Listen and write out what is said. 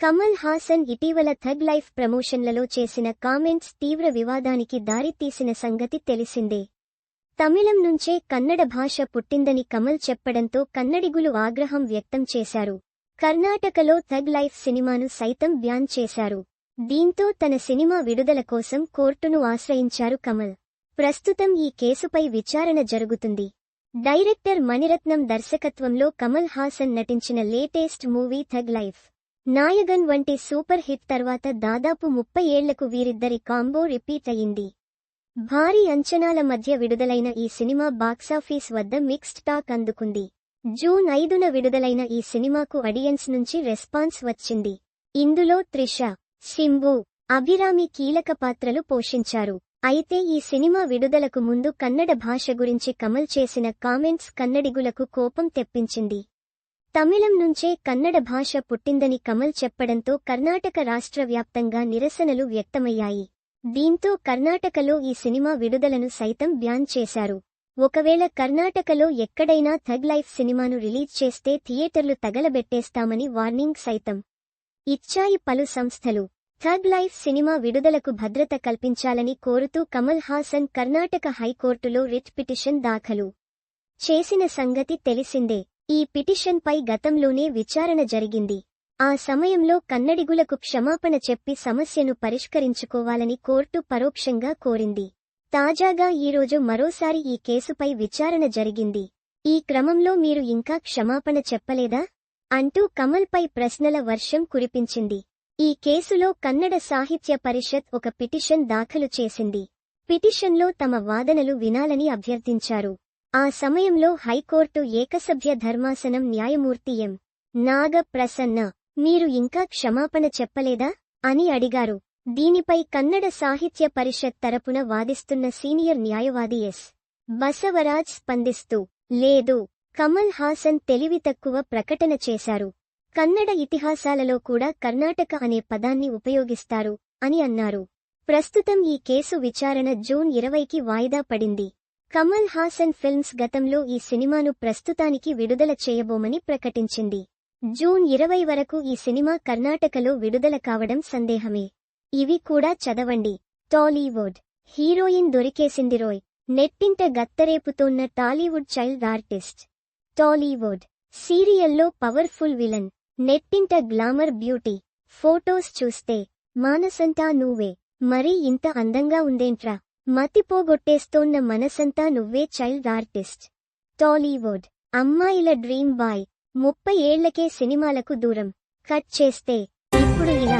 కమల్ హాసన్ ఇటీవల tug life ప్రమోషన్లలో చేసిన comments తీవ్ర వివాదానికి దారితీసిన సంగతి తెలిసిందే. తమిళం నుంచే కన్నడ భాష పుట్టిందని కమల్ చెప్పడంతో కన్నడిగులు ఆగ్రహం వ్యక్తం చేశారు. కర్ణాటకలో థగ్ లైఫ్ సినిమాను సైతం బ్యాన్ చేశారు. దీంతో తన సినిమా విడుదల కోసం కోర్టును ఆశ్రయించారు కమల్. ప్రస్తుతం ఈ కేసుపై విచారణ జరుగుతుంది. డైరెక్టర్ మణిరత్నం దర్శకత్వంలో కమల్ హాసన్ నటించిన latest movie tug life. Nayagan వంటి సూపర్ హిట్ తర్వాత దాదాపు 30 ఏళ్లకు వీరిద్దరి కాంబో రిపీట్ అయింది. భారీ అంచనాల మధ్య విడుదలైన ఈ సినిమా బాక్సాఫీస్ వద్ద మిక్స్డ్ టాక్ అందుకుంది. జూన్ 5న విడుదలైన ఈ సినిమాకు ఆడియన్స్ నుంచి రెస్పాన్స్ వచ్చింది. ఇందులో త్రిష, శింబు, అభిరామి కీలక పాత్రలు పోషించారు. అయితే ఈ సినిమా విడుదలకు ముందు కన్నడ భాష గురించి కమల్ చేసిన కామెంట్స్ కన్నడిగులకు కోపం తెప్పించింది. తమిళం నుంచే కన్నడ భాష పుట్టిందని కమల్ చెప్పడంతో కర్ణాటక రాష్ట్ర వ్యాప్తంగా నిరసనలు వ్యక్తమయ్యాయి. దీంతో కర్ణాటకలో ఈ సినిమా విడుదలను సైతం బ్యాన్ చేశారు. ఒకవేళ కర్ణాటకలో ఎక్కడైనా థగ్ లైఫ్ సినిమాను రిలీజ్ చేస్తే థియేటర్లు తగలబెట్టేస్తామని వార్నింగ్ సైతం ఇచ్చాయి పలు సంస్థలు. థగ్ లైఫ్ సినిమా విడుదలకు భద్రత కల్పించాలని కోరుతూ కమల్ హాసన్ కర్ణాటక హైకోర్టులో రిట్ పిటిషన్ దాఖలు చేసిన సంగతి తెలిసిందే. ఈ పిటిషన్పై గతంలోనే విచారణ జరిగింది. ఆ సమయంలో కన్నడిగులకు క్షమాపణ చెప్పి సమస్యను పరిష్కరించుకోవాలని కోర్టు పరోక్షంగా కోరింది. తాజాగా ఈరోజు మరోసారి ఈ కేసుపై విచారణ జరిగింది. ఈ క్రమంలో మీరు ఇంకా క్షమాపణ చెప్పలేదా అంటూ కమల్పై ప్రశ్నల వర్షం కురిపించింది. ఈ కేసులో కన్నడ సాహిత్య పరిషత్ ఒక పిటిషన్ దాఖలు చేసింది. పిటిషన్లో తమ వాదనలు వినాలని అభ్యర్థించారు. ఆ సమయంలో హైకోర్టు ఏకసభ్య ధర్మాసనం న్యాయమూర్తి ఎం. నాగ ప్రసన్న, మీరు ఇంకా క్షమాపణ చెప్పలేదా అని అడిగారు. దీనిపై కన్నడ సాహిత్య పరిషత్ తరపున వాదిస్తున్న సీనియర్ న్యాయవాది ఎస్. బసవరాజ్ స్పందిస్తూ, లేదు, కమల్ హాసన్ తెలివి తక్కువ ప్రకటన చేశారు. కన్నడ ఇతిహాసాలలో కూడా కర్ణాటక అనే పదాన్ని ఉపయోగిస్తారు అని అన్నారు. ప్రస్తుతం ఈ కేసు విచారణ జూన్ 20కి వాయిదా పడింది. కమల్ హాసన్ ఫిల్మ్స్ గతంలో ఈ సినిమాను ప్రస్తుతానికి విడుదల చేయబోమని ప్రకటించింది. జూన్ 20 వరకు ఈ సినిమా కర్ణాటకలో విడుదల కావడం సందేహమే. ఇవి కూడా చదవండి. టాలీవుడ్ హీరోయిన్ దొరికేసిందిరోయ్, నెట్టింట గత్తరేపుతోన్న టాలీవుడ్ చైల్డ్ ఆర్టిస్ట్. టాలీవుడ్ సీరియల్లో పవర్ఫుల్ విలన్, నెట్టింట గ్లామర్ బ్యూటీ. ఫోటోస్ చూస్తే మానసంతా నువ్వే, మరీ ఇంత అందంగా ఉందేంట్రా, మతిపోగొట్టేస్తోన్న మనసంతా నువ్వే చైల్డ్ ఆర్టిస్ట్. టాలీవుడ్ అమ్మాయిల డ్రీమ్ బాయ్ 30 ఏళ్లకే సినిమాలకు దూరం. కట్ చేస్తే ఇప్పుడు ఇలా.